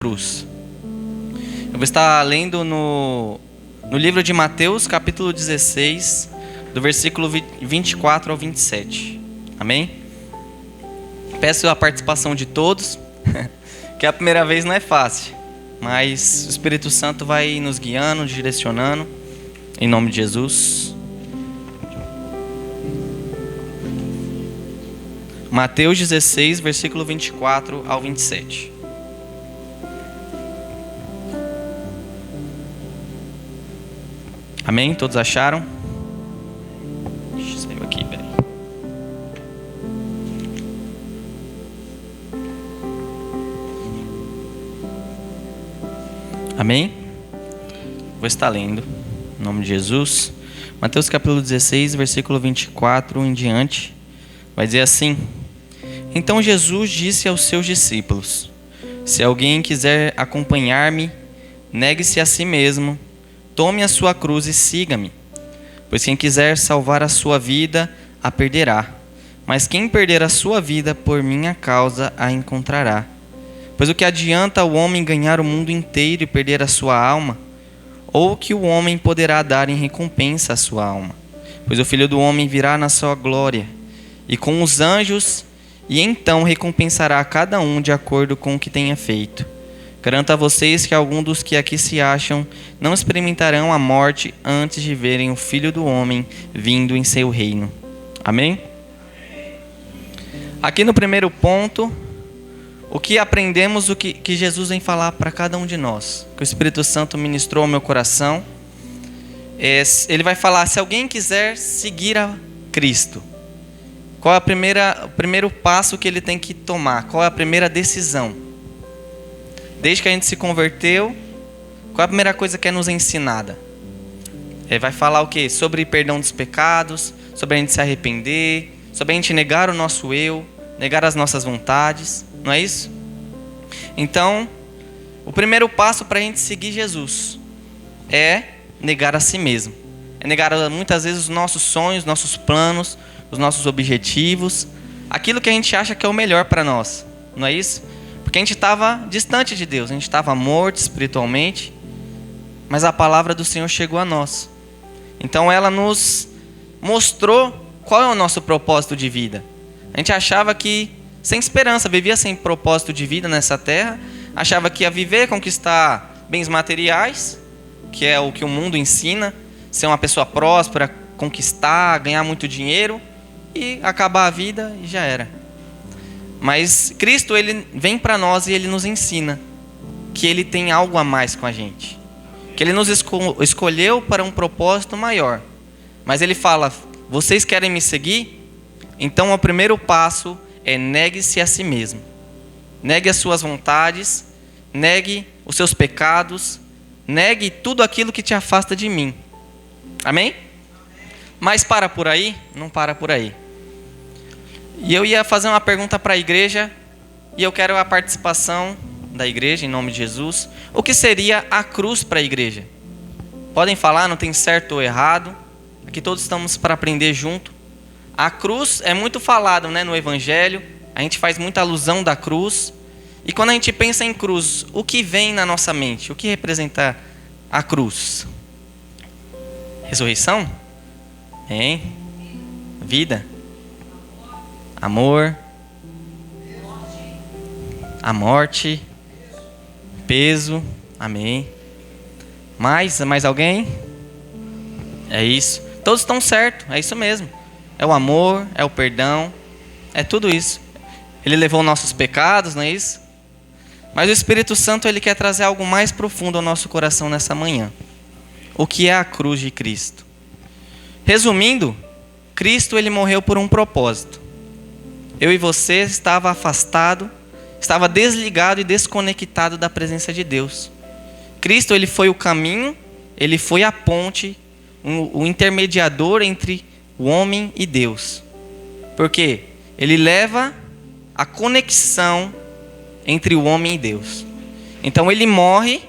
cruz. Eu vou estar lendo no livro de Mateus, capítulo 16, do versículo 24 ao 27. Amém? Peço a participação de todos, que a primeira vez não é fácil, mas o Espírito Santo vai nos guiando, direcionando, em nome de Jesus. Mateus 16, versículo 24 ao 27. Amém? Todos acharam? Saiu aqui, peraí. Amém? Vou estar lendo, em nome de Jesus. Mateus capítulo 16, versículo 24 em diante. Vai dizer assim: Então Jesus disse aos seus discípulos: Se alguém quiser acompanhar-me, negue-se a si mesmo, tome a sua cruz e siga-me. Pois quem quiser salvar a sua vida, a perderá. Mas quem perder a sua vida por minha causa, a encontrará. Pois o que adianta o homem ganhar o mundo inteiro e perder a sua alma? Ou o que o homem poderá dar em recompensa à sua alma? Pois o Filho do Homem virá na sua glória, e com os anjos, e então recompensará a cada um de acordo com o que tenha feito. Garanto a vocês que alguns dos que aqui se acham não experimentarão a morte antes de verem o Filho do Homem vindo em seu reino. Amém? Aqui no primeiro ponto, o que aprendemos, o que Jesus vem falar para cada um de nós, que o Espírito Santo ministrou ao meu coração, ele vai falar: se alguém quiser seguir a Cristo, qual é o primeiro passo que ele tem que tomar? Qual é a primeira decisão? Desde que a gente se converteu, qual é a primeira coisa que é nos ensinada? Vai falar o quê? Sobre perdão dos pecados, sobre a gente se arrepender, sobre a gente negar o nosso eu, negar as nossas vontades, não é isso? Então, o primeiro passo para a gente seguir Jesus é negar a si mesmo. É negar muitas vezes os nossos sonhos, nossos planos, os nossos objetivos, aquilo que a gente acha que é o melhor para nós, não é isso? Porque a gente estava distante de Deus, a gente estava morto espiritualmente, mas a palavra do Senhor chegou a nós. Então ela nos mostrou qual é o nosso propósito de vida. A gente achava que, sem esperança, vivia sem propósito de vida nessa terra, achava que ia viver, conquistar bens materiais, que é o que o mundo ensina, ser uma pessoa próspera, conquistar, ganhar muito dinheiro e acabar a vida e já era. Mas Cristo, ele vem para nós e ele nos ensina que ele tem algo a mais com a gente, que ele nos escolheu para um propósito maior. Mas ele fala: vocês querem me seguir? Então o primeiro passo é negue-se a si mesmo. Negue as suas vontades, negue os seus pecados, negue tudo aquilo que te afasta de mim. Amém? Mas para por aí? Não para por aí. E eu ia fazer uma pergunta para a igreja, e eu quero a participação da igreja, em nome de Jesus. O que seria a cruz para a igreja? Podem falar, não tem certo ou errado. Aqui todos estamos para aprender junto. A cruz é muito falado, né, no Evangelho. A gente faz muita alusão da cruz. E quando a gente pensa em cruz, o que vem na nossa mente? O que representa a cruz? Ressurreição? Hein? Vida? Amor, a morte, peso, amém. Mais alguém? É isso. Todos estão certos, é isso mesmo. É o amor, é o perdão, é tudo isso. Ele levou nossos pecados, não é isso? Mas o Espírito Santo, ele quer trazer algo mais profundo ao nosso coração nessa manhã. O que é a cruz de Cristo? Resumindo, Cristo, ele morreu por um propósito. Eu e você estava afastado, estava desligado e desconectado da presença de Deus. Cristo, ele foi o caminho, ele foi a ponte, o intermediador entre o homem e Deus. Por quê? Ele leva a conexão entre o homem e Deus. Então ele morre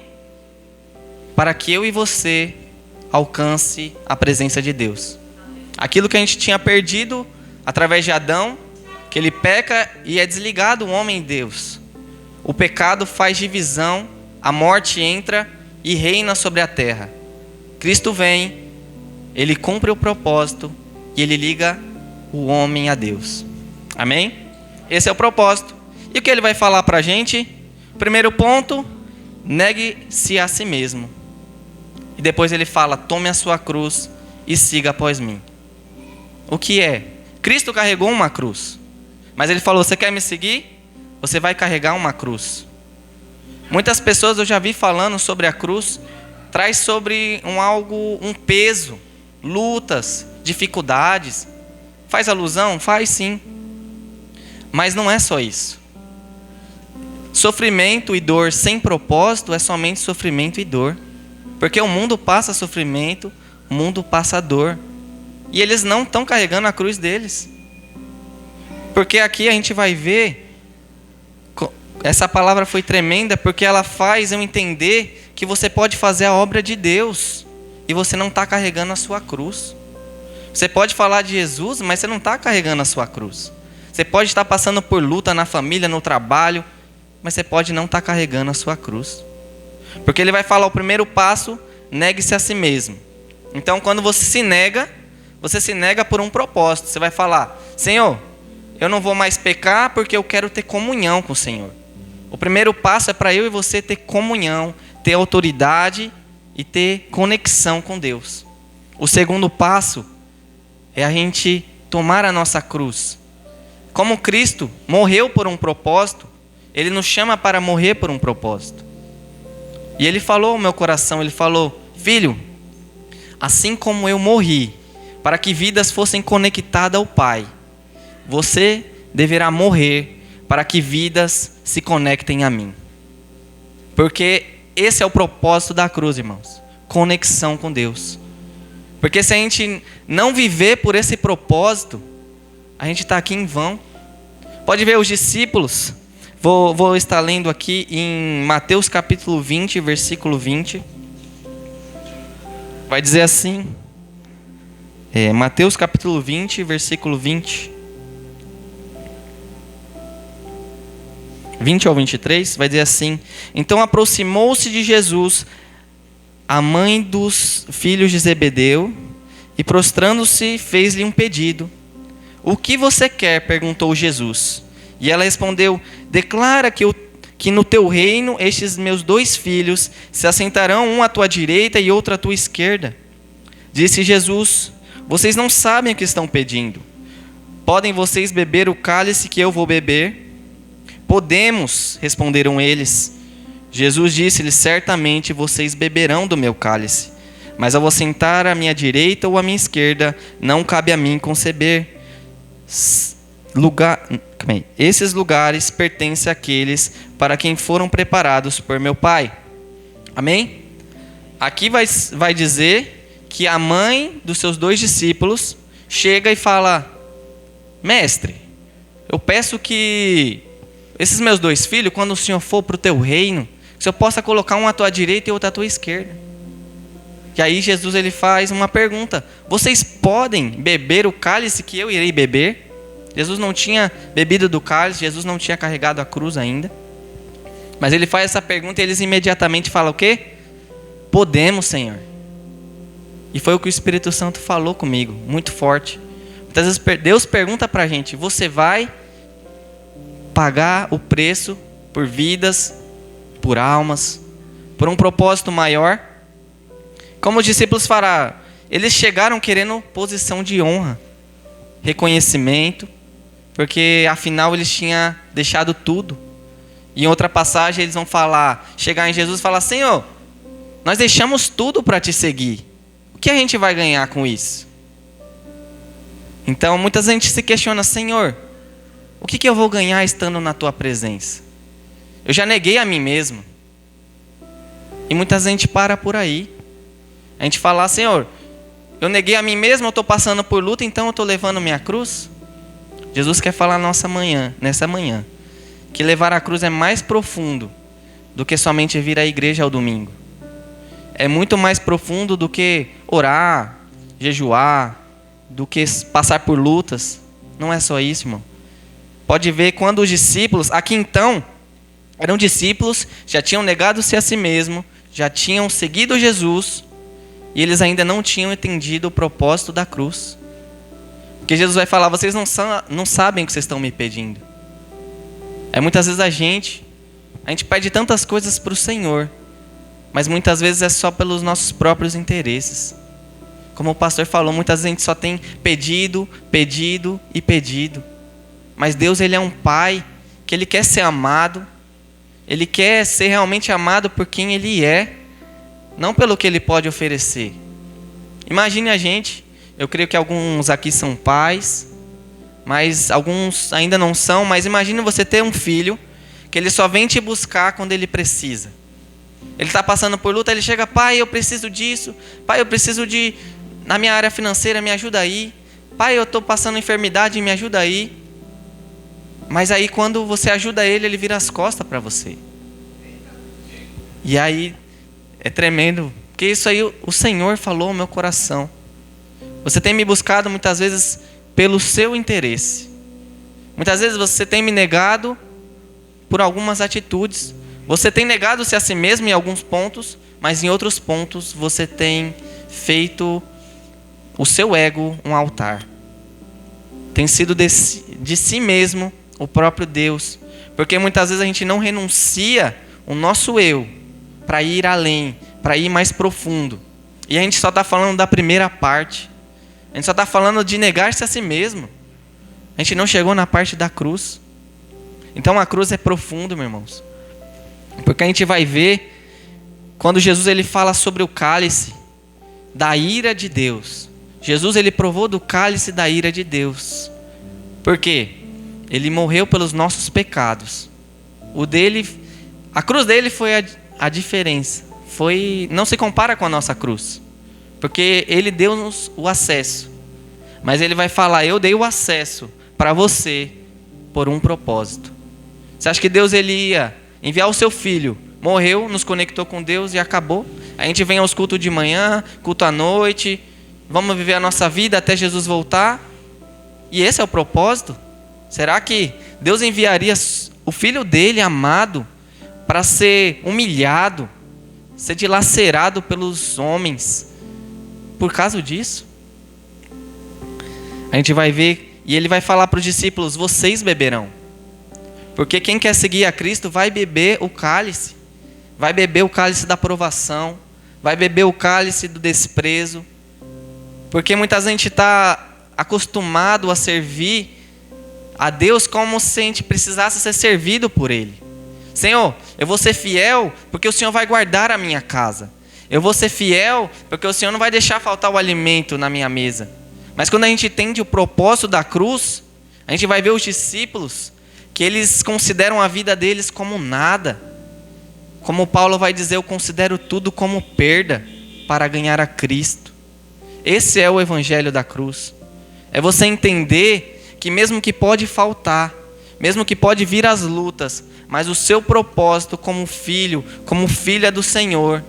para que eu e você alcance a presença de Deus. Aquilo que a gente tinha perdido através de Adão, que ele peca e é desligado o homem e Deus. o pecado faz divisão, a morte entra e reina sobre a terra. Cristo vem, ele cumpre o propósito e ele liga o homem a Deus. Amém? Esse é o propósito. E o que ele vai falar para a gente? Primeiro ponto, negue-se a si mesmo. E depois ele fala, tome a sua cruz e siga após mim. O que é? Cristo carregou uma cruz. Mas ele falou, você quer me seguir? Você vai carregar uma cruz. Muitas pessoas eu já vi falando sobre a cruz, traz sobre um peso, lutas, dificuldades. Faz alusão? Faz sim. Mas não é só isso. Sofrimento e dor sem propósito é somente sofrimento e dor. Porque o mundo passa sofrimento, o mundo passa dor. E eles não estão carregando a cruz deles. Porque aqui a gente vai ver, essa palavra foi tremenda, porque ela faz eu entender que você pode fazer a obra de Deus e você não está carregando a sua cruz. Você pode falar de Jesus, mas você não está carregando a sua cruz. Você pode estar passando por luta na família, no trabalho, mas você pode não estar carregando a sua cruz. Porque ele vai falar o primeiro passo, negue-se a si mesmo. Então quando você se nega por um propósito. Você vai falar, Senhor, eu não vou mais pecar porque eu quero ter comunhão com o Senhor. O primeiro passo é para eu e você ter comunhão, ter autoridade e ter conexão com Deus. O segundo passo é a gente tomar a nossa cruz. Como Cristo morreu por um propósito, Ele nos chama para morrer por um propósito. E Ele falou ao meu coração, Ele falou, filho, assim como eu morri, para que vidas fossem conectadas ao Pai, você deverá morrer para que vidas se conectem a mim. Porque esse é o propósito da cruz, irmãos. Conexão com Deus. Porque se a gente não viver por esse propósito, a gente está aqui em vão. Pode ver os discípulos. Vou estar lendo aqui em Mateus capítulo 20, versículo 20. Vai dizer assim. Mateus capítulo 20, versículo 20. 20 ao 23, vai dizer assim: então aproximou-se de Jesus a mãe dos filhos de Zebedeu e prostrando-se fez-lhe um pedido. O que você quer? Perguntou Jesus. E ela respondeu, declara que no teu reino estes meus 2 filhos se assentarão, um à tua direita e outro à tua esquerda. Disse Jesus, vocês não sabem o que estão pedindo. Podem vocês beber o cálice que eu vou beber? Podemos, responderam eles. Jesus disse-lhes, certamente vocês beberão do meu cálice, mas ao assentar à minha direita ou à minha esquerda, não cabe a mim conceber. Esses lugares pertencem àqueles para quem foram preparados por meu Pai. Amém? Aqui vai dizer que a mãe dos seus 2 discípulos chega e fala, mestre, eu peço que esses meus 2 filhos, quando o Senhor for para o teu reino, que o Senhor possa colocar um à tua direita e outro à tua esquerda. E aí Jesus ele faz uma pergunta, vocês podem beber o cálice que eu irei beber? Jesus não tinha bebido do cálice, Jesus não tinha carregado a cruz ainda. Mas ele faz essa pergunta e eles imediatamente falam o quê? Podemos, Senhor. E foi o que o Espírito Santo falou comigo, muito forte. Muitas vezes Deus pergunta para a gente, você vai pagar o preço por vidas, por almas, por um propósito maior? Como os discípulos falaram, eles chegaram querendo posição de honra, reconhecimento, porque afinal eles tinham deixado tudo. E em outra passagem eles vão chegar em Jesus e falar, Senhor, nós deixamos tudo para te seguir. O que a gente vai ganhar com isso? Então muita gente se questiona, Senhor, o que eu vou ganhar estando na tua presença? Eu já neguei a mim mesmo. E muita gente para por aí. A gente fala, Senhor, eu neguei a mim mesmo, eu estou passando por luta, então eu estou levando minha cruz? Jesus quer falar nessa manhã, que levar a cruz é mais profundo do que somente vir à igreja ao domingo. É muito mais profundo do que orar, jejuar, do que passar por lutas. Não é só isso, irmão. Pode ver quando os discípulos, aqui então, Eram discípulos, já tinham negado-se a si mesmo, já tinham seguido Jesus, e eles ainda não tinham entendido o propósito da cruz. Porque Jesus vai falar, vocês não sabem o que vocês estão me pedindo. Muitas vezes a gente pede tantas coisas para o Senhor, mas muitas vezes é só pelos nossos próprios interesses. Como o pastor falou, muitas vezes a gente só tem pedido, pedido e pedido. Mas Deus, Ele é um Pai que Ele quer ser amado. Ele quer ser realmente amado por quem Ele é, não pelo que Ele pode oferecer. Imagine a gente, eu creio que alguns aqui são pais, mas alguns ainda não são, mas imagine você ter um filho que ele só vem te buscar quando ele precisa. Ele está passando por luta, ele chega, pai, eu preciso disso, pai, eu preciso na minha área financeira, me ajuda aí, pai, eu estou passando enfermidade, me ajuda aí. Mas aí quando você ajuda ele, ele vira as costas para você. E aí é tremendo, porque isso aí o Senhor falou ao meu coração. Você tem me buscado muitas vezes pelo seu interesse. Muitas vezes você tem me negado por algumas atitudes. Você tem negado-se a si mesmo em alguns pontos, mas em outros pontos você tem feito o seu ego um altar. Tem sido de si mesmo o próprio Deus. Porque muitas vezes a gente não renuncia o nosso eu para ir além, para ir mais profundo. E a gente só está falando da primeira parte. A gente só está falando de negar-se a si mesmo. A gente não chegou na parte da cruz. Então a cruz é profunda, meus irmãos. Porque a gente vai ver, quando Jesus ele fala sobre o cálice da ira de Deus. Jesus ele provou do cálice da ira de Deus. Por quê? Ele morreu pelos nossos pecados. A cruz dele foi a diferença. Não se compara com a nossa cruz. Porque ele deu-nos o acesso. Mas ele vai falar, eu dei o acesso para você por um propósito. Você acha que Deus ele ia enviar o seu filho, morreu, nos conectou com Deus e acabou? A gente vem aos cultos de manhã, culto à noite, vamos viver a nossa vida até Jesus voltar? E esse é o propósito? Será que Deus enviaria o filho dele amado para ser humilhado, ser dilacerado pelos homens por causa disso? A gente vai ver, e ele vai falar para os discípulos, vocês beberão. Porque quem quer seguir a Cristo vai beber o cálice. Vai beber o cálice da provação. Vai beber o cálice do desprezo. Porque muitas vezes a gente está acostumado a servir a Deus como se a gente precisasse ser servido por Ele. Senhor, eu vou ser fiel porque o Senhor vai guardar a minha casa. Eu vou ser fiel porque o Senhor não vai deixar faltar o alimento na minha mesa. Mas quando a gente entende o propósito da cruz, a gente vai ver os discípulos que eles consideram a vida deles como nada. Como Paulo vai dizer, eu considero tudo como perda para ganhar a Cristo. Esse é o evangelho da cruz. É você entender que mesmo que pode faltar, mesmo que pode vir as lutas, mas o seu propósito como filho, como filha do Senhor,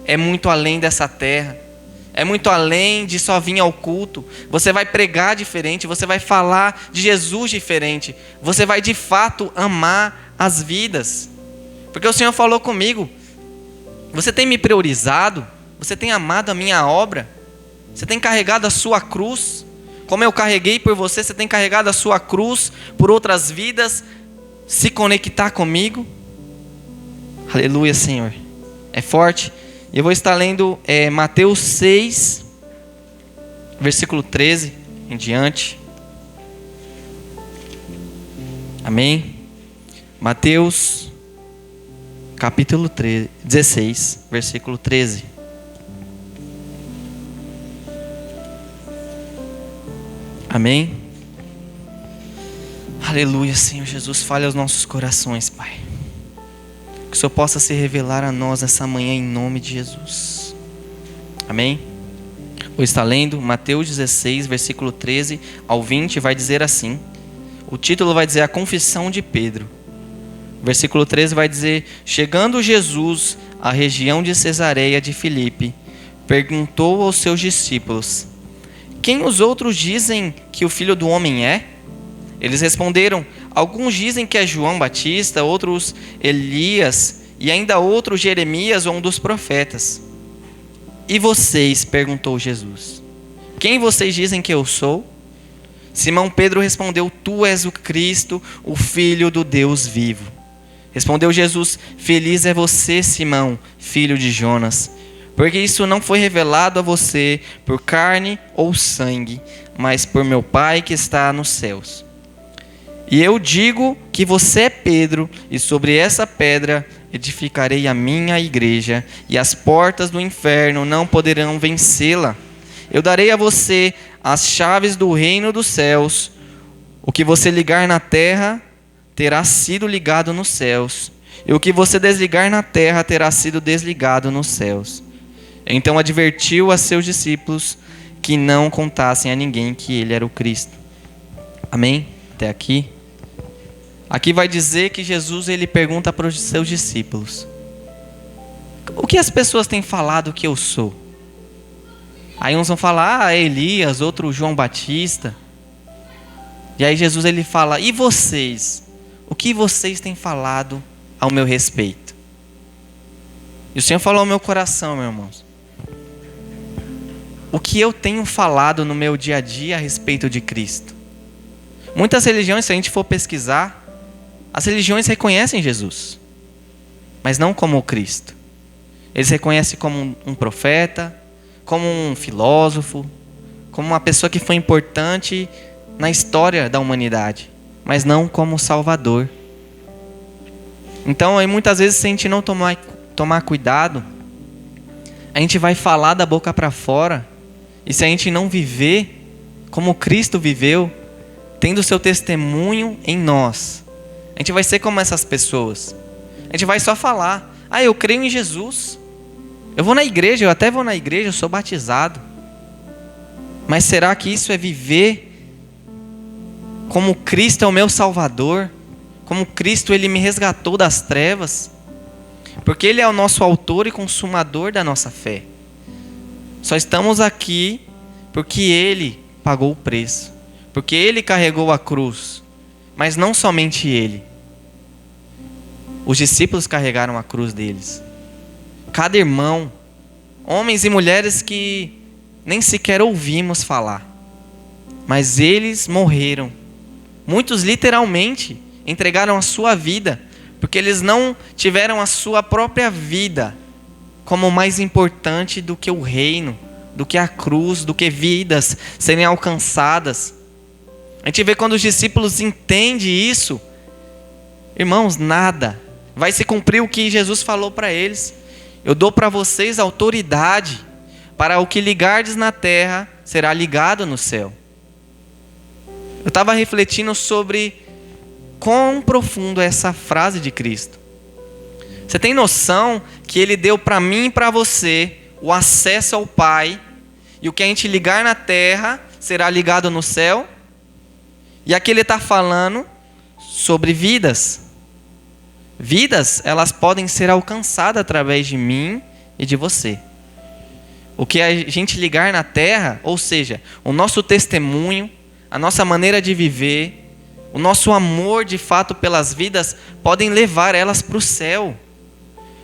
é muito além dessa terra. É muito além de só vir ao culto. Você vai pregar diferente, você vai falar de Jesus diferente. Você vai de fato amar as vidas. Porque o Senhor falou comigo, você tem me priorizado, você tem amado a minha obra, você tem carregado a sua cruz, como eu carreguei por você, você tem carregado a sua cruz por outras vidas, se conectar comigo. Aleluia, Senhor. É forte. E eu vou estar lendo Mateus 6, versículo 13 em diante. Amém? Mateus, capítulo 16, versículo 13. Amém? Aleluia, Senhor Jesus, fale aos nossos corações, Pai. Que o Senhor possa se revelar a nós nessa manhã em nome de Jesus. Amém? Vou estar lendo Mateus 16, versículo 13 ao 20, vai dizer assim. O título vai dizer a confissão de Pedro. Versículo 13 vai dizer, chegando Jesus à região de Cesareia de Filipe, perguntou aos seus discípulos, quem os outros dizem que o Filho do Homem é? Eles responderam, Alguns dizem que é João Batista, outros Elias e ainda outros Jeremias ou um dos profetas. E vocês? Perguntou Jesus. Quem vocês dizem que eu sou? Simão Pedro respondeu: Tu és o Cristo, o Filho do Deus vivo. Respondeu Jesus: Feliz é você, Simão, filho de Jonas, porque isso não foi revelado a você por carne ou sangue, mas por meu Pai que está nos céus. E eu digo que você é Pedro, e sobre essa pedra edificarei a minha igreja, e as portas do inferno não poderão vencê-la. Eu darei a você as chaves do reino dos céus. O que você ligar na terra terá sido ligado nos céus, e o que você desligar na terra terá sido desligado nos céus. Então advertiu a seus discípulos que não contassem a ninguém que ele era o Cristo. Amém? Até aqui. Aqui vai dizer que Jesus ele pergunta para os seus discípulos: o que as pessoas têm falado que eu sou? Aí uns vão falar, Elias, outro João Batista. E aí Jesus ele fala: e vocês? O que vocês têm falado ao meu respeito? E o Senhor falou ao meu coração, meus irmãos. O que eu tenho falado no meu dia a dia a respeito de Cristo? Muitas religiões, se a gente for pesquisar, as religiões reconhecem Jesus, mas não como o Cristo. Eles reconhecem como um profeta, como um filósofo, como uma pessoa que foi importante na história da humanidade, mas não como Salvador. Então, aí, muitas vezes, se a gente não tomar cuidado, a gente vai falar da boca para fora, e se a gente não viver como Cristo viveu, tendo o seu testemunho em nós, a gente vai ser como essas pessoas. A gente vai só falar: eu creio em Jesus, eu vou na igreja, eu até vou na igreja, eu sou batizado. Mas será que isso é viver como Cristo é o meu Salvador? Como Cristo ele me resgatou das trevas? Porque Ele é o nosso autor e consumador da nossa fé. Só estamos aqui porque Ele pagou o preço, porque Ele carregou a cruz. Mas não somente Ele. Os discípulos carregaram a cruz deles. Cada irmão, homens e mulheres que nem sequer ouvimos falar, mas eles morreram. Muitos literalmente entregaram a sua vida, porque eles não tiveram a sua própria vida como mais importante do que o reino, do que a cruz, do que vidas serem alcançadas. A gente vê quando os discípulos entendem isso, irmãos, nada. Vai se cumprir o que Jesus falou para eles: eu dou para vocês autoridade, para o que ligardes na terra será ligado no céu. Eu estava refletindo sobre quão profundo é essa frase de Cristo. Você tem noção que Ele deu para mim e para você o acesso ao Pai, e o que a gente ligar na terra será ligado no céu? E aqui Ele está falando sobre vidas. Vidas, elas podem ser alcançadas através de mim e de você. O que a gente ligar na terra, ou seja, o nosso testemunho, a nossa maneira de viver, o nosso amor de fato pelas vidas, podem levar elas para o céu.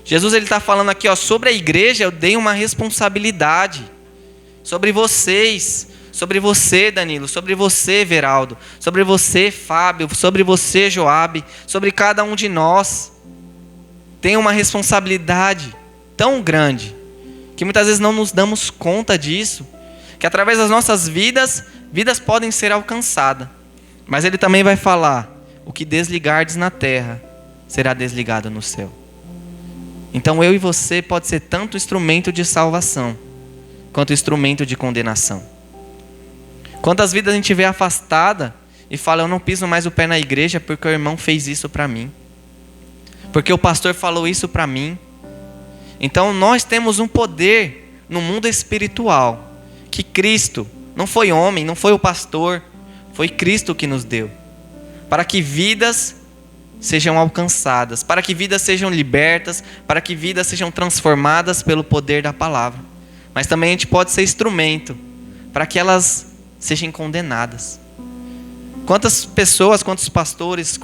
Jesus está falando aqui, sobre a igreja eu dei uma responsabilidade. Sobre vocês, sobre você, Danilo, sobre você, Veraldo, sobre você, Fábio, sobre você, Joabe, sobre cada um de nós. Tem uma responsabilidade tão grande, que muitas vezes não nos damos conta disso, que através das nossas vidas, vidas podem ser alcançadas. Mas Ele também vai falar: o que desligardes na terra, será desligado no céu. Então eu e você pode ser tanto instrumento de salvação, quanto instrumento de condenação. Quantas vidas a gente vê afastada e fala: eu não piso mais o pé na igreja porque o irmão fez isso para mim, porque o pastor falou isso para mim. Então nós temos um poder no mundo espiritual, que Cristo, não foi homem, não foi o pastor, foi Cristo que nos deu, para que vidas sejam alcançadas, para que vidas sejam libertas, para que vidas sejam transformadas pelo poder da palavra. Mas também a gente pode ser instrumento para que elas sejam condenadas. Quantas pessoas, quantos pastores,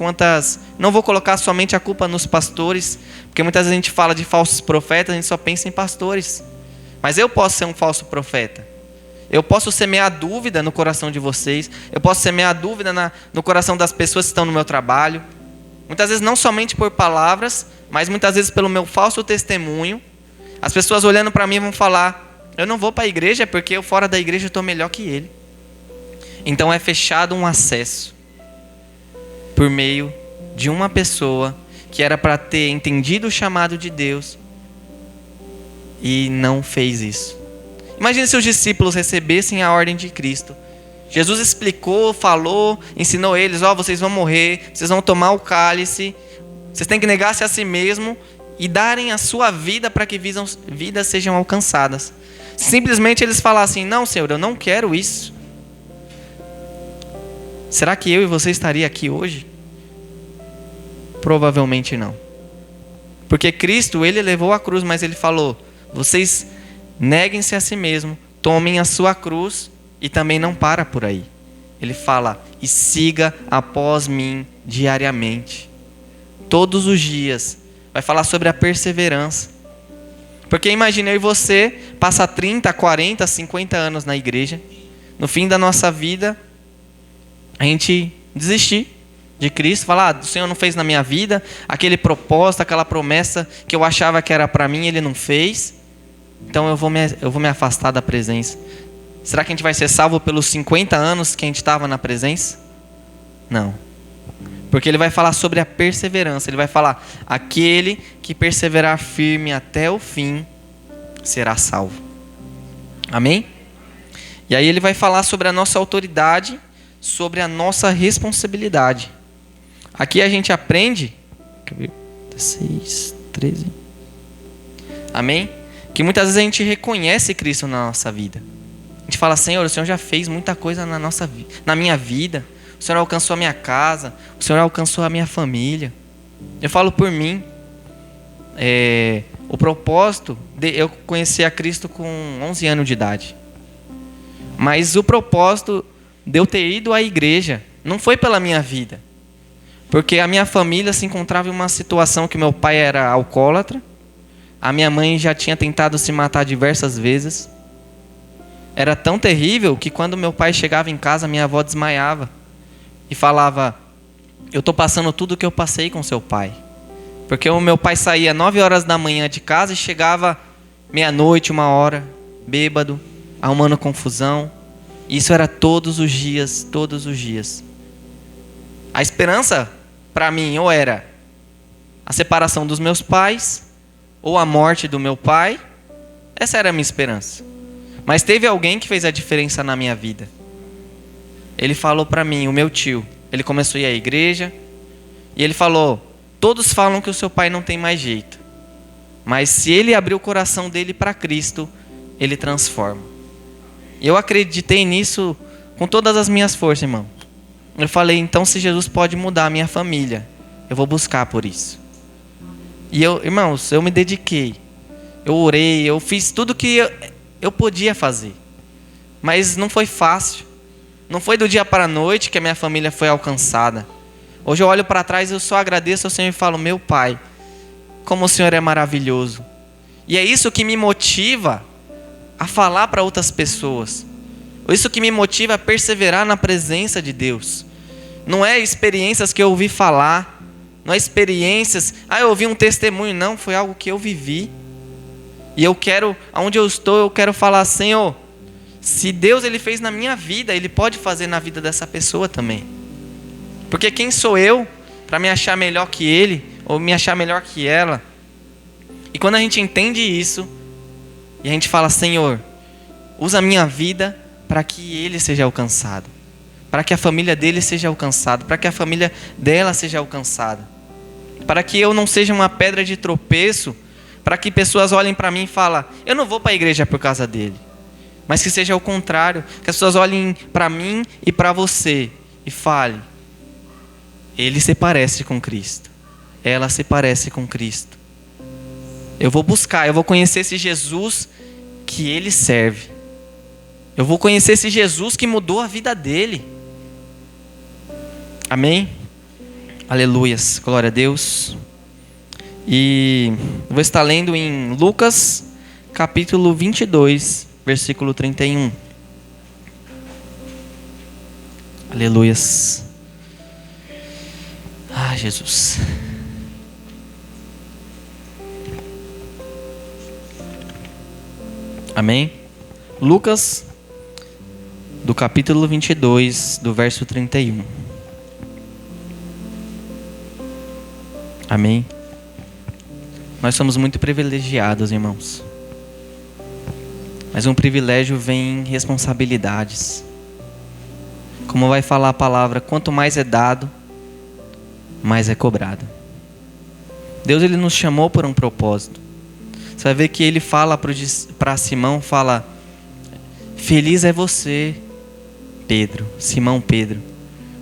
Não vou colocar somente a culpa nos pastores, porque muitas vezes a gente fala de falsos profetas, a gente só pensa em pastores. Mas eu posso ser um falso profeta. Eu posso semear dúvida no coração de vocês. Eu posso semear dúvida no coração das pessoas que estão no meu trabalho. Muitas vezes não somente por palavras, mas muitas vezes pelo meu falso testemunho. As pessoas olhando para mim vão falar: eu não vou para a igreja porque eu fora da igreja estou melhor que ele. Então é fechado um acesso por meio de uma pessoa que era para ter entendido o chamado de Deus e não fez isso. Imagine se os discípulos recebessem a ordem de Cristo. Jesus explicou, falou, ensinou eles: vocês vão morrer, vocês vão tomar o cálice, vocês têm que negar-se a si mesmo e darem a sua vida para que vidas sejam alcançadas. Simplesmente eles falassem: não, Senhor, eu não quero isso. Será que eu e você estaria aqui hoje? Provavelmente não. Porque Cristo, ele levou a cruz, mas ele falou: vocês neguem-se a si mesmo, tomem a sua cruz e também não para por aí. Ele fala: e siga após mim diariamente. Todos os dias. Vai falar sobre a perseverança. Porque imagina, eu e você passa 30, 40, 50 anos na igreja. No fim da nossa vida, a gente desistir de Cristo, falar: o Senhor não fez na minha vida, aquele propósito, aquela promessa que eu achava que era para mim, Ele não fez, então eu vou me afastar da presença. Será que a gente vai ser salvo pelos 50 anos que a gente estava na presença? Não. Porque ele vai falar sobre a perseverança, ele vai falar: aquele que perseverar firme até o fim será salvo. Amém? E aí ele vai falar sobre a nossa autoridade, sobre a nossa responsabilidade. Aqui a gente aprende 6, 13. Amém? Que muitas vezes a gente reconhece Cristo na nossa vida. A gente fala: Senhor, o Senhor já fez muita coisa na minha vida. O Senhor alcançou a minha casa. O Senhor alcançou a minha família. Eu falo por mim. O propósito eu conheci a Cristo com 11 anos de idade. Mas o propósito de eu ter ido à igreja não foi pela minha vida. Porque a minha família se encontrava em uma situação que meu pai era alcoólatra. A minha mãe já tinha tentado se matar diversas vezes. Era tão terrível que quando meu pai chegava em casa, minha avó desmaiava. E falava: eu estou passando tudo o que eu passei com seu pai. Porque o meu pai saía 9 horas da manhã de casa e chegava meia-noite, 1h, bêbado, arrumando confusão. Isso era todos os dias, todos os dias. A esperança para mim ou era a separação dos meus pais, ou a morte do meu pai. Essa era a minha esperança. Mas teve alguém que fez a diferença na minha vida. Ele falou para mim, o meu tio, ele começou a ir à igreja, e ele falou: todos falam que o seu pai não tem mais jeito, mas se ele abrir o coração dele para Cristo, ele transforma. Eu acreditei nisso com todas as minhas forças, irmão. Eu falei: então se Jesus pode mudar a minha família, eu vou buscar por isso. E irmãos, eu me dediquei, eu orei, eu fiz tudo que eu podia fazer, mas não foi fácil. Não foi do dia para a noite que a minha família foi alcançada. Hoje eu olho para trás e eu só agradeço ao Senhor e falo: meu Pai, como o Senhor é maravilhoso. E é isso que me motiva a falar para outras pessoas. Isso que me motiva a perseverar na presença de Deus. Não é experiências que eu ouvi falar. Não é experiências, eu ouvi um testemunho. Não, foi algo que eu vivi. E eu quero, onde eu estou, eu quero falar: Senhor, se Deus ele fez na minha vida, Ele pode fazer na vida dessa pessoa também. Porque quem sou eu para me achar melhor que ele ou me achar melhor que ela? E quando a gente entende isso e a gente fala: Senhor, usa a minha vida para que ele seja alcançado, para que a família dele seja alcançada, para que a família dela seja alcançada, para que eu não seja uma pedra de tropeço, para que pessoas olhem para mim e falem: eu não vou para a igreja por causa dele. Mas que seja o contrário, que as pessoas olhem para mim e para você e falem: ele se parece com Cristo, ela se parece com Cristo. Eu vou buscar, eu vou conhecer esse Jesus que ele serve. Eu vou conhecer esse Jesus que mudou a vida dele. Amém? Aleluias, glória a Deus. E vou estar lendo em Lucas, capítulo 22, versículo 31. Aleluias. Ah, Jesus. Amém? Lucas, do capítulo 22, do verso 31. Amém? Nós somos muito privilegiados, irmãos. Mas um privilégio vem responsabilidades. Como vai falar a palavra, quanto mais é dado, mais é cobrado. Deus, ele nos chamou por um propósito. Você vai ver que ele fala para Simão, fala: feliz é você, Pedro, Simão Pedro,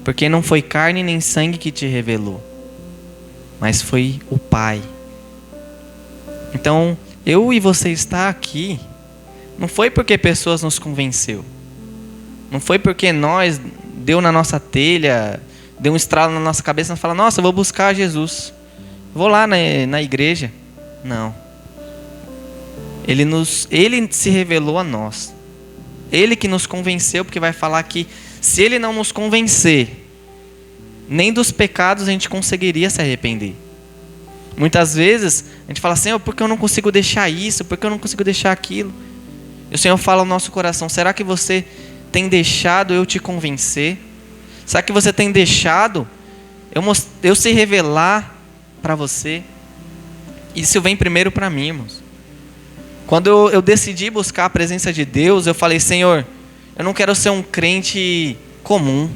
porque não foi carne nem sangue que te revelou, mas foi o Pai. Então, eu e você estar aqui, não foi porque pessoas nos convenceu. Não foi porque nós, deu na nossa telha, deu um estralo na nossa cabeça e fala: nossa, eu vou buscar Jesus, vou lá na igreja. Não. Ele se revelou a nós. Ele que nos convenceu, porque vai falar que se ele não nos convencer, nem dos pecados a gente conseguiria se arrepender. Muitas vezes a gente fala: Senhor, por que eu não consigo deixar isso? Por que eu não consigo deixar aquilo? E o Senhor fala ao nosso coração: será que você tem deixado eu te convencer? Será que você tem deixado eu se revelar para você? Isso vem primeiro para mim, irmãos. Quando eu decidi buscar a presença de Deus, eu falei: Senhor, eu não quero ser um crente comum.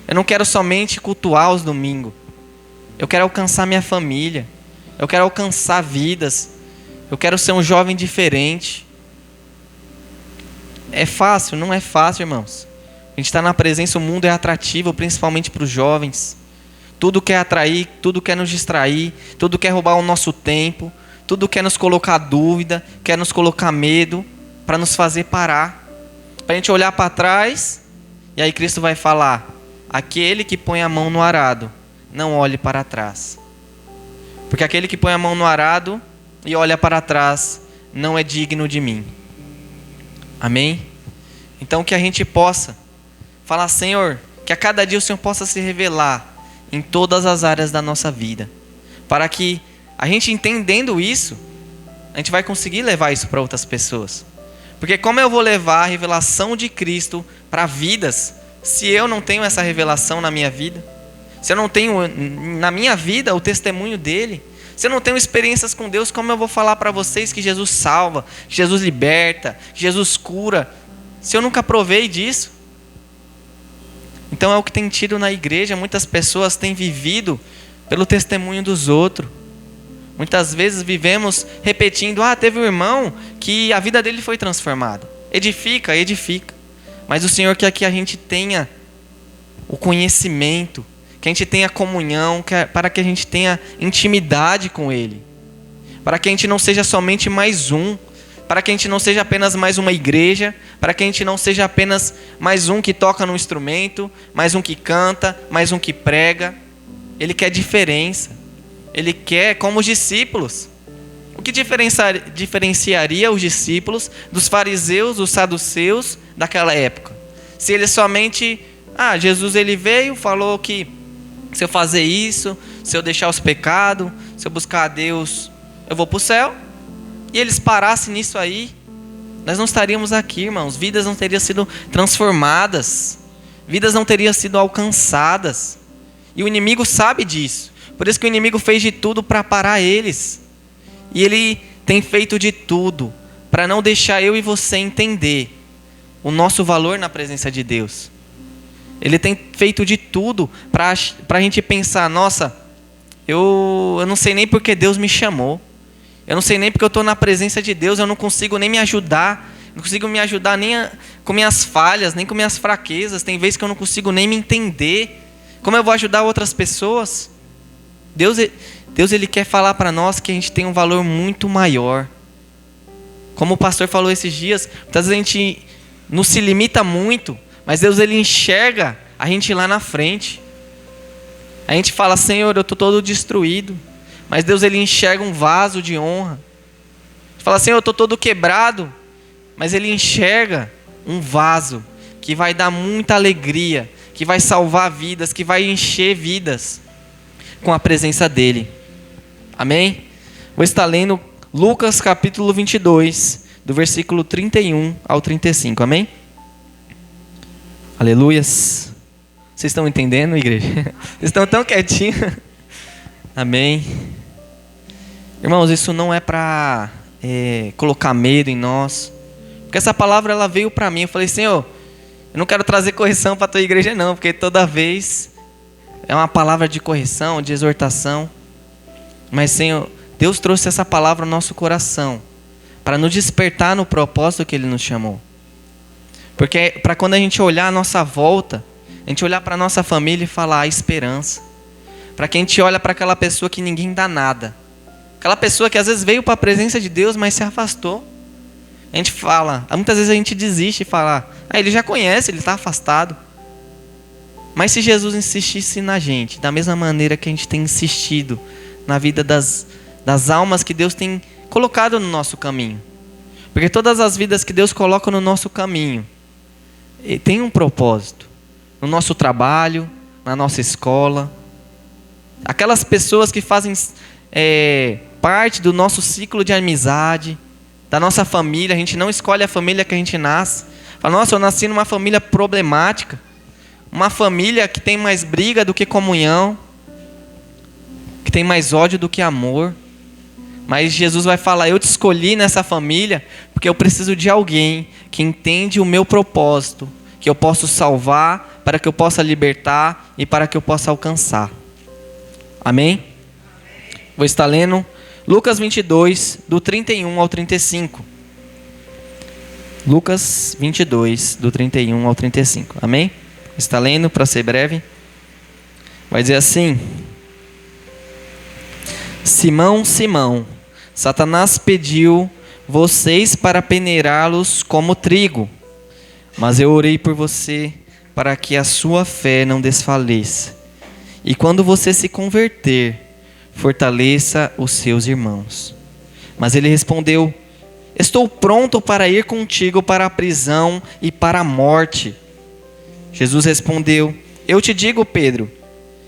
Eu não quero somente cultuar os domingos. Eu quero alcançar minha família. Eu quero alcançar vidas. Eu quero ser um jovem diferente. É fácil? Não é fácil, irmãos. A gente está na presença, o mundo é atrativo, principalmente para os jovens. Tudo quer atrair, tudo quer nos distrair, tudo quer roubar o nosso tempo, tudo quer nos colocar dúvida, quer nos colocar medo, para nos fazer parar. Para a gente olhar para trás, e aí Cristo vai falar: aquele que põe a mão no arado, não olhe para trás. Porque aquele que põe a mão no arado e olha para trás, não é digno de mim. Amém? Então que a gente possa falar: Senhor, que a cada dia o Senhor possa se revelar em todas as áreas da nossa vida. Para que a gente, entendendo isso, a gente vai conseguir levar isso para outras pessoas. Porque como eu vou levar a revelação de Cristo para vidas, se eu não tenho essa revelação na minha vida? Se eu não tenho na minha vida o testemunho dele? Se eu não tenho experiências com Deus, como eu vou falar para vocês que Jesus salva, que Jesus liberta, que Jesus cura, se eu nunca provei disso? Então é o que tem tido na igreja. Muitas pessoas têm vivido pelo testemunho dos outros. Muitas vezes vivemos repetindo: teve um irmão que a vida dele foi transformada. Edifica, edifica. Mas o Senhor quer que a gente tenha o conhecimento, que a gente tenha comunhão, para que a gente tenha intimidade com Ele. Para que a gente não seja somente mais um. Para que a gente não seja apenas mais uma igreja. Para que a gente não seja apenas mais um que toca no instrumento, mais um que canta, mais um que prega. Ele quer diferença. Ele quer como os discípulos. O que diferenciaria os discípulos dos fariseus, dos saduceus daquela época? Se eles somente... Jesus ele veio, falou que se eu fazer isso, se eu deixar os pecados, se eu buscar a Deus, eu vou para o céu. E eles parassem nisso aí, nós não estaríamos aqui, irmãos. Vidas não teriam sido transformadas. Vidas não teriam sido alcançadas. E o inimigo sabe disso. Por isso que o inimigo fez de tudo para parar eles. E ele tem feito de tudo para não deixar eu e você entender o nosso valor na presença de Deus. Ele tem feito de tudo para a gente pensar: nossa, eu não sei nem porque Deus me chamou. Eu não sei nem porque eu estou na presença de Deus. Eu não consigo nem me ajudar. Não consigo me ajudar nem com minhas falhas, nem com minhas fraquezas. Tem vezes que eu não consigo nem me entender. Como eu vou ajudar outras pessoas? Deus ele quer falar para nós que a gente tem um valor muito maior. Como o pastor falou esses dias, muitas vezes a gente não se limita muito, mas Deus ele enxerga a gente lá na frente. A gente fala, Senhor, eu estou todo destruído. Mas Deus, Ele enxerga um vaso de honra. A gente fala, Senhor, eu estou todo quebrado. Mas Ele enxerga um vaso que vai dar muita alegria, que vai salvar vidas, que vai encher vidas com a presença dEle. Amém? Vou estar lendo Lucas capítulo 22, do versículo 31 ao 35. Amém? Aleluias. Vocês estão entendendo, igreja? Vocês estão tão quietinhos. Amém. Irmãos, isso não é para colocar medo em nós. Porque essa palavra ela veio para mim. Eu falei, Senhor, eu não quero trazer correção para a tua igreja não. Porque toda vez é uma palavra de correção, de exortação. Mas, Senhor, Deus trouxe essa palavra ao nosso coração. Para nos despertar no propósito que Ele nos chamou. Porque para quando a gente olhar a nossa volta, a gente olhar para a nossa família e falar a esperança. Para que a gente olha para aquela pessoa que ninguém dá nada. Aquela pessoa que às vezes veio para a presença de Deus, mas se afastou. A gente fala, muitas vezes a gente desiste e fala, ele já conhece, ele está afastado. Mas se Jesus insistisse na gente, da mesma maneira que a gente tem insistido na vida das almas que Deus tem colocado no nosso caminho. Porque todas as vidas que Deus coloca no nosso caminho, tem um propósito. No nosso trabalho, na nossa escola. Aquelas pessoas que fazem parte do nosso ciclo de amizade, da nossa família. A gente não escolhe a família que a gente nasce. Fala, nossa, eu nasci numa família problemática. Uma família que tem mais briga do que comunhão. Que tem mais ódio do que amor. Mas Jesus vai falar, eu te escolhi nessa família porque eu preciso de alguém que entende o meu propósito, que eu posso salvar, para que eu possa libertar e para que eu possa alcançar. Amém? Vou estar lendo Lucas 22, do 31 ao 35. Lucas 22, do 31 ao 35. Amém? Está lendo para ser breve? Vai dizer assim: Simão, Simão, Satanás pediu vocês para peneirá-los como trigo, mas eu orei por você para que a sua fé não desfaleça. E quando você se converter, fortaleça os seus irmãos. Mas ele respondeu: estou pronto para ir contigo para a prisão e para a morte. Jesus respondeu: eu te digo, Pedro,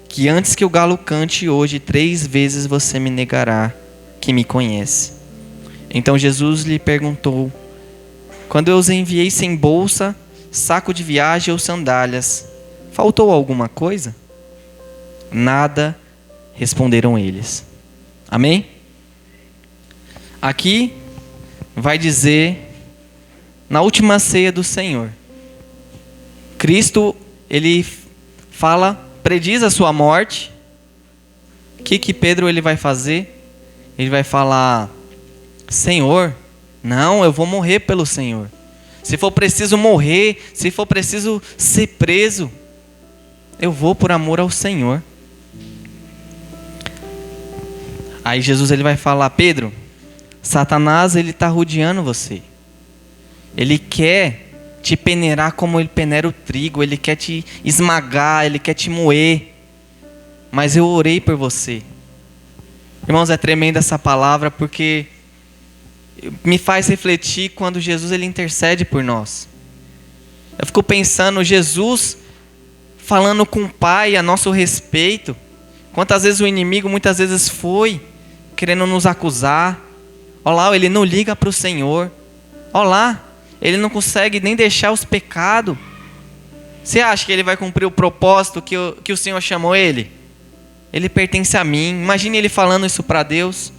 que antes que o galo cante hoje, 3 vezes você me negará que me conhece. Então Jesus lhe perguntou: quando eu os enviei sem bolsa, saco de viagem ou sandálias, faltou alguma coisa? Nada, responderam eles. Amém? Aqui vai dizer, na última ceia do Senhor, Cristo, ele fala, prediz a sua morte. O que Pedro ele vai fazer? Ele vai falar: Senhor, não, eu vou morrer pelo Senhor. Se for preciso morrer, se for preciso ser preso, eu vou por amor ao Senhor. Aí Jesus ele vai falar: Pedro, Satanás ele está rodeando você. Ele quer te peneirar como ele peneira o trigo. Ele quer te esmagar, ele quer te moer. Mas eu orei por você. Irmãos, é tremenda essa palavra porque me faz refletir quando Jesus ele intercede por nós. Eu fico pensando, Jesus falando com o Pai a nosso respeito. Quantas vezes o inimigo muitas vezes foi querendo nos acusar. Olha lá, ele não liga para o Senhor. Olha lá, ele não consegue nem deixar os pecados. Você acha que ele vai cumprir o propósito que o Senhor chamou ele? Ele pertence a mim. Imagine ele falando isso para Deus.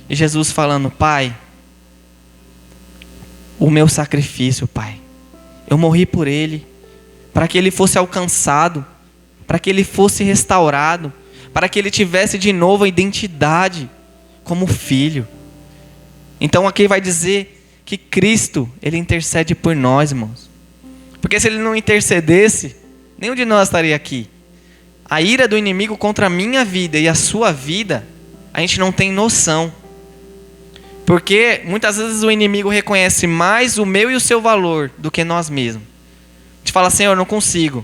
E Jesus falando: Pai, o meu sacrifício, Pai, eu morri por ele, para que ele fosse alcançado, para que ele fosse restaurado, para que ele tivesse de novo a identidade como filho. Então aqui vai dizer que Cristo, ele intercede por nós, irmãos. Porque se ele não intercedesse, nenhum de nós estaria aqui. A ira do inimigo contra a minha vida e a sua vida, a gente não tem noção. Porque muitas vezes o inimigo reconhece mais o meu e o seu valor do que nós mesmos. A gente fala: Senhor, eu não consigo.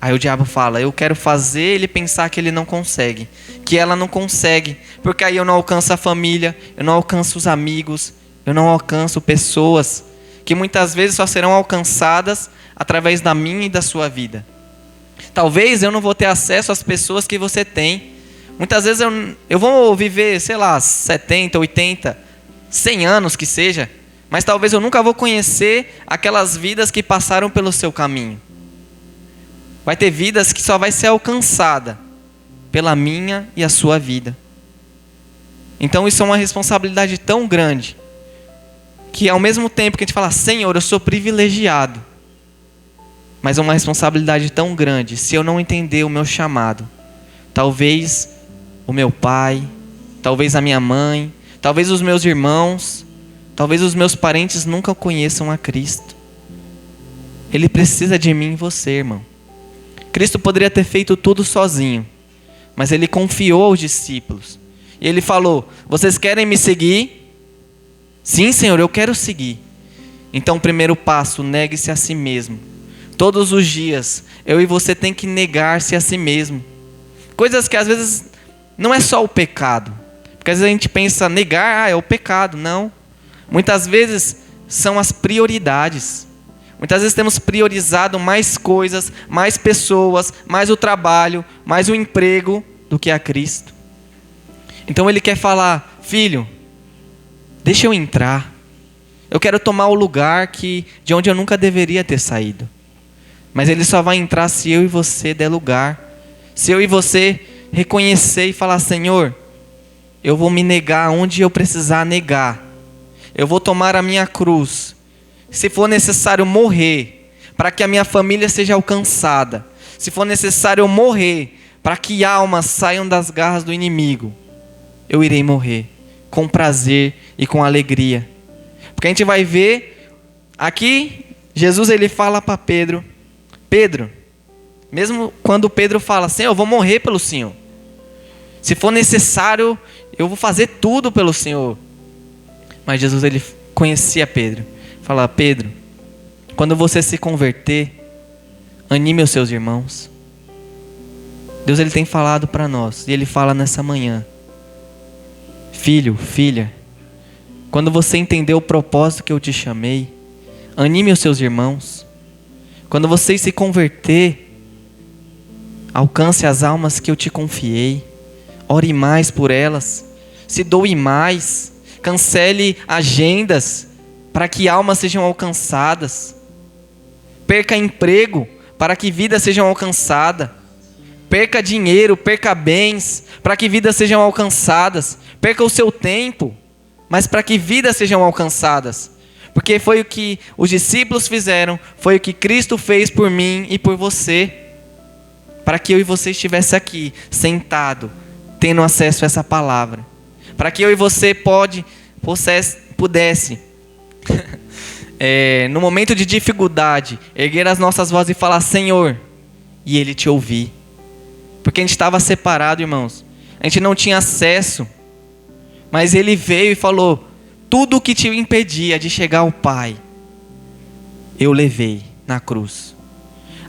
Aí o diabo fala, eu quero fazer ele pensar que ele não consegue, que ela não consegue, porque aí eu não alcanço a família, eu não alcanço os amigos, eu não alcanço pessoas que muitas vezes só serão alcançadas através da minha e da sua vida. Talvez eu não vou ter acesso às pessoas que você tem. Muitas vezes eu vou viver, sei lá, 70, 80, 100 anos que seja, mas talvez eu nunca vou conhecer aquelas vidas que passaram pelo seu caminho. Vai ter vidas que só vai ser alcançada pela minha e a sua vida. Então isso é uma responsabilidade tão grande, que ao mesmo tempo que a gente fala, Senhor, eu sou privilegiado, mas é uma responsabilidade tão grande, se eu não entender o meu chamado. Talvez o meu pai, talvez a minha mãe, talvez os meus irmãos, talvez os meus parentes nunca conheçam a Cristo. Ele precisa de mim e você, irmão. Cristo poderia ter feito tudo sozinho, mas Ele confiou aos discípulos. E Ele falou, vocês querem me seguir? Sim, Senhor, eu quero seguir. Então, o primeiro passo, negue-se a si mesmo. Todos os dias, eu e você tem que negar-se a si mesmo. Coisas que às vezes não é só o pecado. Porque às vezes a gente pensa, negar, é o pecado. Não. Muitas vezes são as prioridades. Muitas vezes temos priorizado mais coisas, mais pessoas, mais o trabalho, mais o emprego do que a Cristo. Então Ele quer falar, filho, deixa eu entrar. Eu quero tomar o lugar de onde eu nunca deveria ter saído. Mas Ele só vai entrar se eu e você der lugar. Se eu e você reconhecer e falar, Senhor, eu vou me negar onde eu precisar negar. Eu vou tomar a minha cruz. Se for necessário morrer, para que a minha família seja alcançada. Se for necessário morrer, para que almas saiam das garras do inimigo, eu irei morrer, com prazer e com alegria. Porque a gente vai ver, aqui, Jesus ele fala para Pedro, Pedro, mesmo quando Pedro fala, Senhor, eu vou morrer pelo Senhor. Se for necessário, eu vou fazer tudo pelo Senhor. Mas Jesus ele conhecia Pedro. Fala, Pedro, quando você se converter, anime os seus irmãos. Deus ele tem falado para nós, e Ele fala nessa manhã. Filho, filha, quando você entender o propósito que eu te chamei, anime os seus irmãos. Quando você se converter, alcance as almas que eu te confiei. Ore mais por elas, se doe mais, cancele agendas, para que almas sejam alcançadas. Perca emprego, para que vidas sejam alcançadas. Perca dinheiro, perca bens, para que vidas sejam alcançadas. Perca o seu tempo, mas para que vidas sejam alcançadas. Porque foi o que os discípulos fizeram, foi o que Cristo fez por mim e por você. Para que eu e você estivesse aqui, sentado, tendo acesso a essa palavra. Para que eu e você pudesse no momento de dificuldade, erguer as nossas vozes e falar, Senhor, e Ele te ouvir. Porque a gente estava separado, irmãos. A gente não tinha acesso. Mas Ele veio e falou, tudo o que te impedia de chegar ao Pai, eu levei na cruz.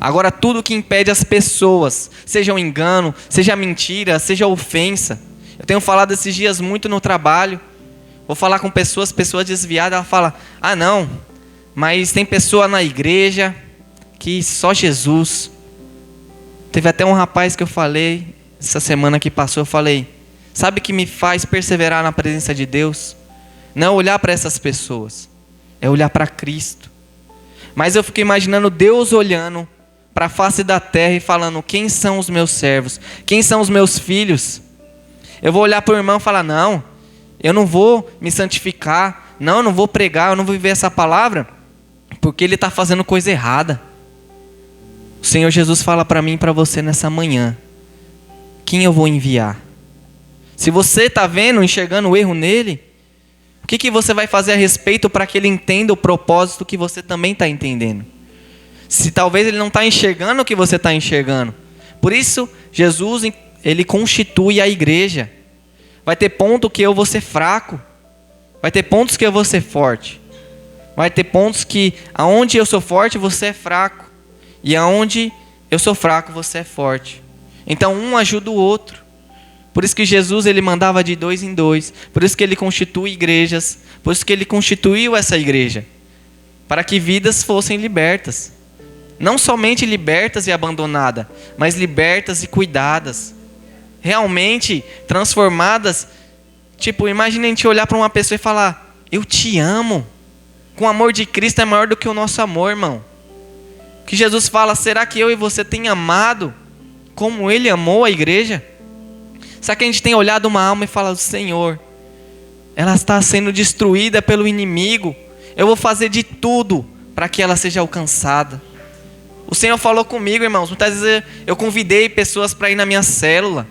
Agora tudo que impede as pessoas, seja um engano, seja mentira, seja ofensa. Eu tenho falado esses dias muito no trabalho. Vou falar com pessoas desviadas, ela fala, não, mas tem pessoa na igreja que só Jesus. Teve até um rapaz que eu falei, essa semana que passou, eu falei, sabe o que me faz perseverar na presença de Deus? Não é olhar para essas pessoas, é olhar para Cristo. Mas eu fico imaginando Deus olhando para a face da terra e falando, quem são os meus servos? Quem são os meus filhos? Eu vou olhar para o irmão e falar, não, eu não vou me santificar, não, eu não vou pregar, eu não vou viver essa palavra, porque ele está fazendo coisa errada. O Senhor Jesus fala para mim e para você nessa manhã, quem eu vou enviar? Se você está vendo, enxergando o erro nele, o que você vai fazer a respeito para que ele entenda o propósito que você também está entendendo? Se talvez ele não está enxergando o que você está enxergando. Por isso, Jesus, ele constitui a igreja. Vai ter ponto que eu vou ser fraco. Vai ter pontos que eu vou ser forte. Vai ter pontos que aonde eu sou forte, você é fraco. E aonde eu sou fraco, você é forte. Então um ajuda o outro. Por isso que Jesus ele mandava de 2 em 2. Por isso que ele constitui igrejas. Por isso que ele constituiu essa igreja. Para que vidas fossem libertas. Não somente libertas e abandonadas, mas libertas e cuidadas. Realmente transformadas. Tipo, imagine a gente olhar para uma pessoa e falar: eu te amo. Com o amor de Cristo é maior do que o nosso amor, irmão. Que Jesus fala: será que eu e você tem amado como Ele amou a igreja? Será que a gente tem olhado uma alma e falado: Senhor, ela está sendo destruída pelo inimigo, eu vou fazer de tudo para que ela seja alcançada. O Senhor falou comigo, irmãos. Muitas vezes eu convidei pessoas para ir na minha célula,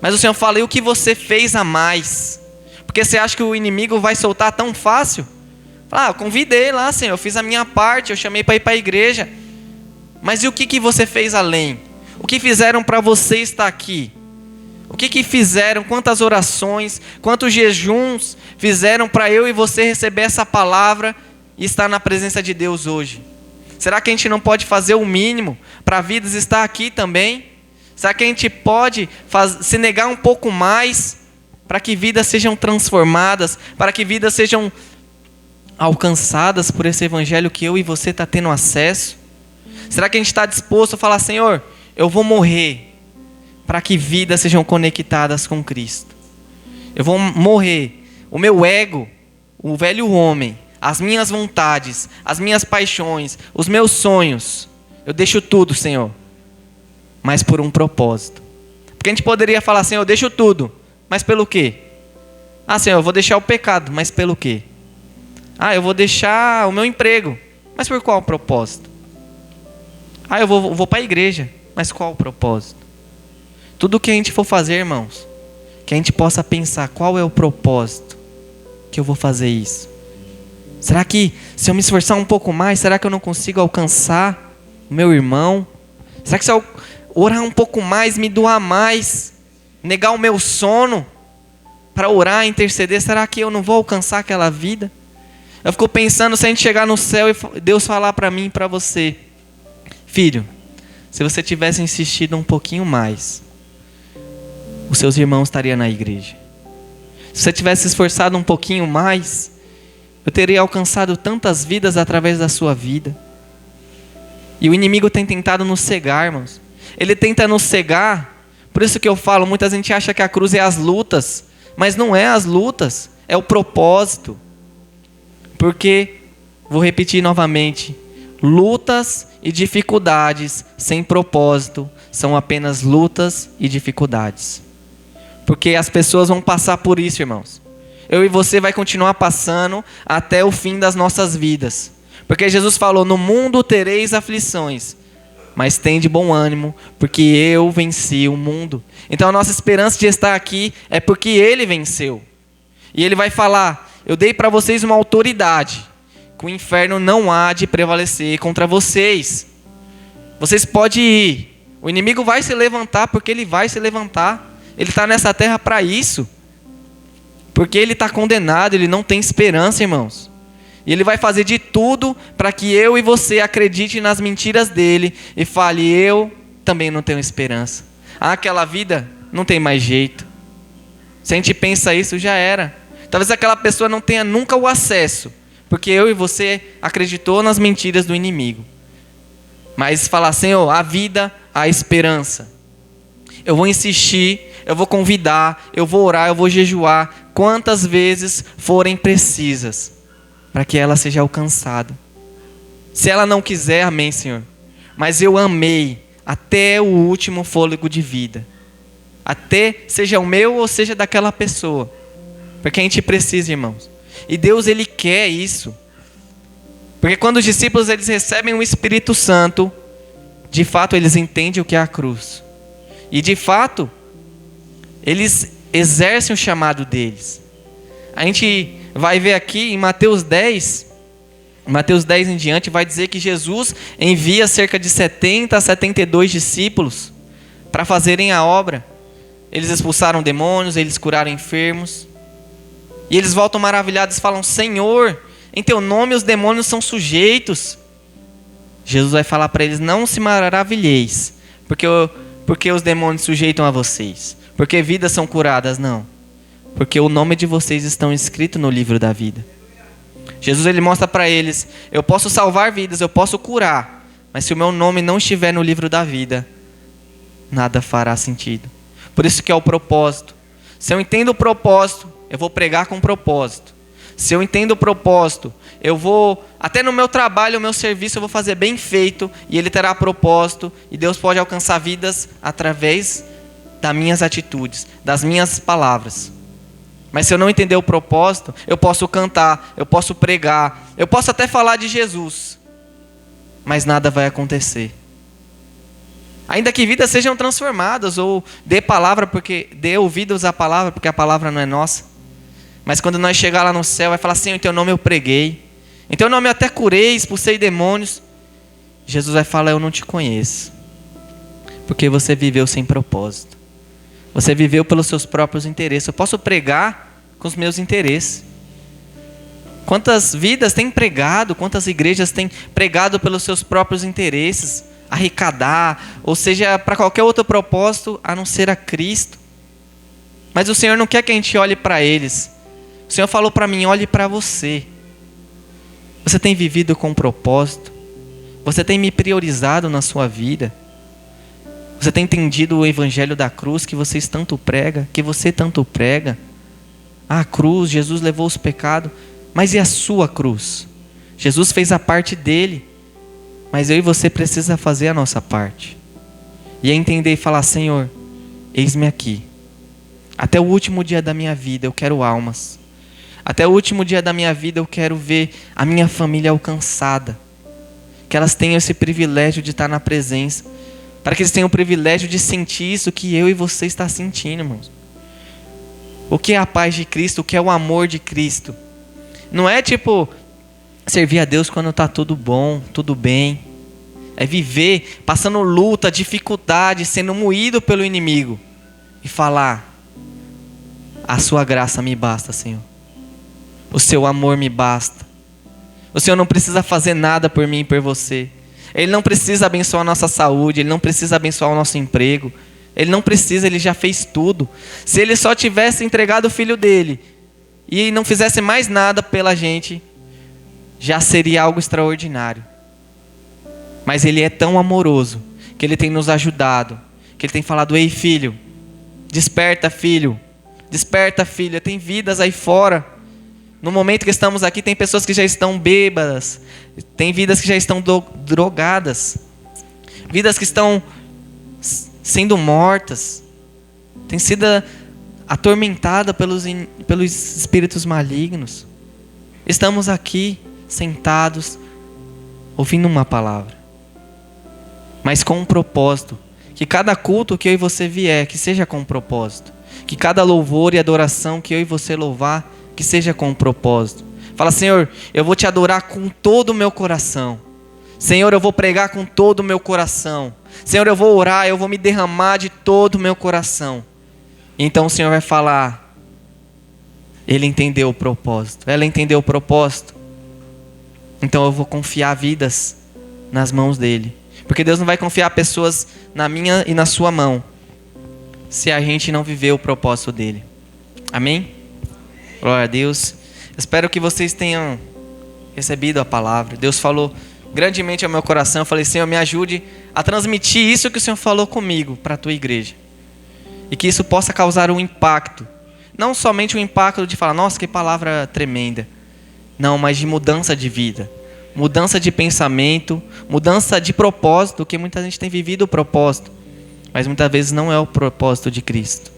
mas o Senhor fala: e o que você fez a mais? Porque você acha que o inimigo vai soltar tão fácil? Eu convidei lá, Senhor, eu fiz a minha parte, eu chamei para ir para a igreja. Mas e o que você fez além? O que fizeram para você estar aqui? O que fizeram? Quantas orações, quantos jejuns fizeram para eu e você receber essa palavra e estar na presença de Deus hoje? Será que a gente não pode fazer o mínimo para vidas estar aqui também? Será que a gente pode se negar um pouco mais para que vidas sejam transformadas, para que vidas sejam alcançadas por esse evangelho que eu e você está tendo acesso? Será que a gente está disposto a falar: Senhor, eu vou morrer para que vidas sejam conectadas com Cristo? Eu vou morrer, o meu ego, o velho homem, as minhas vontades, as minhas paixões, os meus sonhos, eu deixo tudo, Senhor, mas por um propósito. Porque a gente poderia falar: Senhor, eu deixo tudo, mas pelo quê? Senhor, eu vou deixar o pecado, mas pelo quê? Eu vou deixar o meu emprego, mas por qual propósito? Eu vou para a igreja, mas qual o propósito? Tudo que a gente for fazer, irmãos, que a gente possa pensar: qual é o propósito que eu vou fazer isso? Será que se eu me esforçar um pouco mais, será que eu não consigo alcançar o meu irmão? Será que se eu orar um pouco mais, me doar mais, negar o meu sono para orar, interceder, será que eu não vou alcançar aquela vida? Eu fico pensando, se a gente chegar no céu e Deus falar para mim e para você: filho, se você tivesse insistido um pouquinho mais, os seus irmãos estariam na igreja. Se você tivesse esforçado um pouquinho mais, eu teria alcançado tantas vidas através da sua vida. E o inimigo tem tentado nos cegar, irmãos. Ele tenta nos cegar. Por isso que eu falo, muita gente acha que a cruz é as lutas, mas não é as lutas, é o propósito. Porque, vou repetir novamente, lutas e dificuldades sem propósito são apenas lutas e dificuldades. Porque as pessoas vão passar por isso, irmãos. Eu e você vai continuar passando até o fim das nossas vidas. Porque Jesus falou: no mundo tereis aflições, mas tende bom ânimo, porque eu venci o mundo. Então a nossa esperança de estar aqui é porque Ele venceu. E Ele vai falar: eu dei para vocês uma autoridade, que o inferno não há de prevalecer contra vocês. Vocês podem ir. O inimigo vai se levantar, porque ele vai se levantar. Ele está nessa terra para isso. Porque ele está condenado, ele não tem esperança, irmãos. E ele vai fazer de tudo para que eu e você acredite nas mentiras dele e fale: eu também não tenho esperança. Aquela vida não tem mais jeito. Se a gente pensa isso, já era. Talvez aquela pessoa não tenha nunca o acesso, porque eu e você acreditou nas mentiras do inimigo. Mas falar: Senhor, a vida, a esperança. Eu vou insistir, eu vou convidar, eu vou orar, eu vou jejuar, quantas vezes forem precisas, para que ela seja alcançada. Se ela não quiser, amém, Senhor. Mas eu amei até o último fôlego de vida. Até seja o meu ou seja daquela pessoa. Porque a gente precisa, irmãos. E Deus, Ele quer isso. Porque quando os discípulos eles recebem o Espírito Santo, de fato eles entendem o que é a cruz. E de fato, eles exercem o chamado deles. A gente vai ver aqui em Mateus 10 em diante, vai dizer que Jesus envia cerca de 70 a 72 discípulos para fazerem a obra. Eles expulsaram demônios, eles curaram enfermos. E eles voltam maravilhados e falam: Senhor, em teu nome os demônios são sujeitos. Jesus vai falar para eles: não se maravilheis, porque os demônios sujeitam a vocês, porque vidas são curadas, não. Porque o nome de vocês estão escrito no livro da vida. Jesus, ele mostra para eles: eu posso salvar vidas, eu posso curar, mas se o meu nome não estiver no livro da vida, nada fará sentido. Por isso que é o propósito. Se eu entendo o propósito, eu vou pregar com propósito. Se eu entendo o propósito, eu vou, até no meu trabalho, o meu serviço, eu vou fazer bem feito, e ele terá propósito, e Deus pode alcançar vidas através das minhas atitudes, das minhas palavras. Mas se eu não entender o propósito, eu posso cantar, eu posso pregar, eu posso até falar de Jesus, mas nada vai acontecer. Ainda que vidas sejam transformadas, ou dê ouvidos à palavra, porque a palavra não é nossa. Mas quando nós chegar lá no céu, vai falar: Senhor, em teu nome eu preguei, em teu nome eu até curei, expulsei demônios. Jesus vai falar: eu não te conheço, porque você viveu sem propósito. Você viveu pelos seus próprios interesses. Eu posso pregar com os meus interesses. Quantas vidas têm pregado, quantas igrejas têm pregado pelos seus próprios interesses, arrecadar, ou seja, para qualquer outro propósito a não ser a Cristo. Mas o Senhor não quer que a gente olhe para eles. O Senhor falou para mim: olhe para você. Você tem vivido com propósito? Você tem me priorizado na sua vida? Você tem entendido o evangelho da cruz que você tanto prega? A cruz, Jesus levou os pecados, mas e a sua cruz? Jesus fez a parte dele, mas eu e você precisa fazer a nossa parte. E é entender e falar: Senhor, eis-me aqui. Até o último dia da minha vida eu quero almas. Até o último dia da minha vida eu quero ver a minha família alcançada. Que elas tenham esse privilégio de estar na presença. Para que eles tenham o privilégio de sentir isso que eu e você está sentindo, irmãos. O que é a paz de Cristo? O que é o amor de Cristo? Não é tipo servir a Deus quando está tudo bom, tudo bem. É viver passando luta, dificuldade, sendo moído pelo inimigo. E falar: a sua graça me basta, Senhor. O seu amor me basta. O Senhor não precisa fazer nada por mim e por você. Ele não precisa abençoar a nossa saúde, Ele não precisa abençoar o nosso emprego. Ele não precisa, Ele já fez tudo. Se Ele só tivesse entregado o Filho dele e não fizesse mais nada pela gente, já seria algo extraordinário. Mas Ele é tão amoroso que Ele tem nos ajudado, que Ele tem falado: ei, filho, desperta, filho. Desperta, filha. Tem vidas aí fora. No momento que estamos aqui, tem pessoas que já estão bêbadas. Tem vidas que já estão drogadas. Vidas que estão sendo mortas. Tem sido atormentada pelos espíritos malignos. Estamos aqui, sentados, ouvindo uma palavra. Mas com um propósito. Que cada culto que eu e você vier, que seja com um propósito. Que cada louvor e adoração que eu e você louvar, que seja com um propósito. Fala: Senhor, eu vou te adorar com todo o meu coração. Senhor, eu vou pregar com todo o meu coração. Senhor, eu vou orar, eu vou me derramar de todo o meu coração. Então o Senhor vai falar: ele entendeu o propósito, ela entendeu o propósito. Então eu vou confiar vidas nas mãos dele. Porque Deus não vai confiar pessoas na minha e na sua mão, se a gente não viver o propósito dele. Amém? Glória a Deus. Espero que vocês tenham recebido a palavra. Deus falou grandemente ao meu coração. Eu falei: Senhor, me ajude a transmitir isso que o Senhor falou comigo para a tua igreja. E que isso possa causar um impacto. Não somente um impacto de falar: nossa, que palavra tremenda. Não, mas de mudança de vida. Mudança de pensamento. Mudança de propósito. Porque muita gente tem vivido o propósito, mas muitas vezes não é o propósito de Cristo.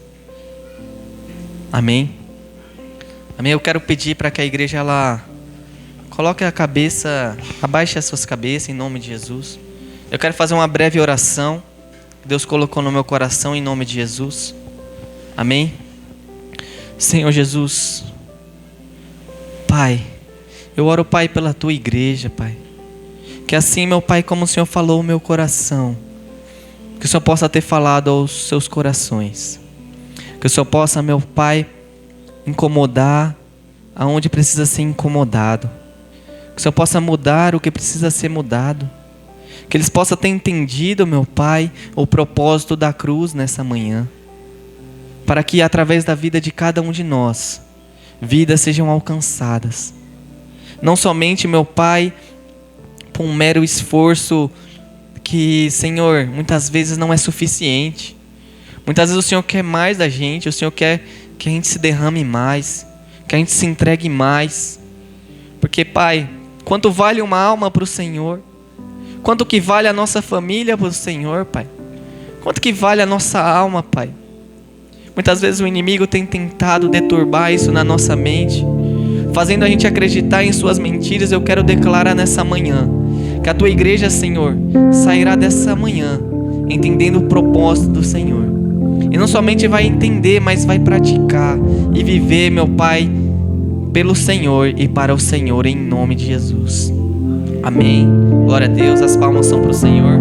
Amém? Amém? Eu quero pedir para que a igreja ela coloque a cabeça, abaixe as suas cabeças em nome de Jesus. Eu quero fazer uma breve oração. Deus colocou no meu coração em nome de Jesus. Amém? Senhor Jesus, Pai, eu oro, Pai, pela tua igreja, Pai. Que assim, meu Pai, como o Senhor falou o meu coração, que o Senhor possa ter falado aos seus corações. Que o Senhor possa, meu Pai, incomodar aonde precisa ser incomodado. Que o Senhor possa mudar o que precisa ser mudado. Que eles possam ter entendido, meu Pai, o propósito da cruz nessa manhã. Para que através da vida de cada um de nós, vidas sejam alcançadas. Não somente, meu Pai, por um mero esforço que, Senhor, muitas vezes não é suficiente. Muitas vezes o Senhor quer mais da gente, o Senhor quer que a gente se derrame mais, que a gente se entregue mais. Porque, Pai, quanto vale uma alma para o Senhor? Quanto que vale a nossa família para o Senhor, Pai? Quanto que vale a nossa alma, Pai? Muitas vezes o inimigo tem tentado deturbar isso na nossa mente, fazendo a gente acreditar em suas mentiras. Eu quero declarar nessa manhã que a tua igreja, Senhor, sairá dessa manhã entendendo o propósito do Senhor. E não somente vai entender, mas vai praticar e viver, meu Pai, pelo Senhor e para o Senhor, em nome de Jesus. Amém. Glória a Deus, as palmas são para o Senhor.